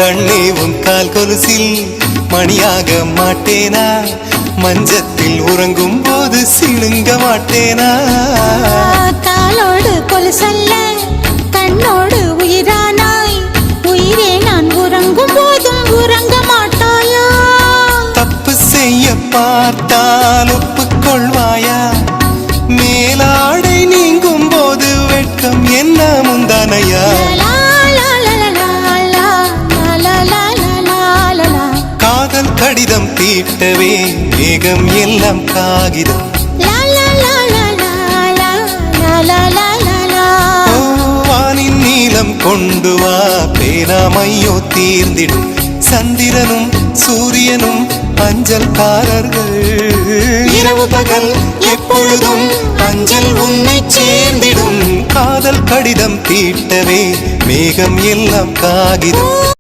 கண்ணே உன் கால் கொலுசில் மணியாக மாட்டேனா? மஞ்சத்தில் உறங்கும் போது சிணுங்க மாட்டேனா? காலோடு கொலுசல்ல கண்ணோடு உயிரானாய், உயிரே நான் உறங்கும் போதும் உறங்க மாட்டாயா? தப்பு செய்ய பார்த்தால் ஒப்புக்கொள்வாயா? மேலாடை நீங்கும் போது வெட்கம் என்ன முந்தானையா? காதல் கடிதம் தீட்டவே மேகம் எல்லாம் காகிதம். வானின் நீளம் கொண்டு வா பேராமையோ தீர்ந்திடும். சந்திரனும் சூரியனும் அஞ்சல்காரர்கள். இரவு பகல் எப்பொழுதும் அஞ்சல் உன்னை சேர்ந்திடும். காதல் கடிதம் தீட்டவே மேகம் எல்லாம் காகிதம்.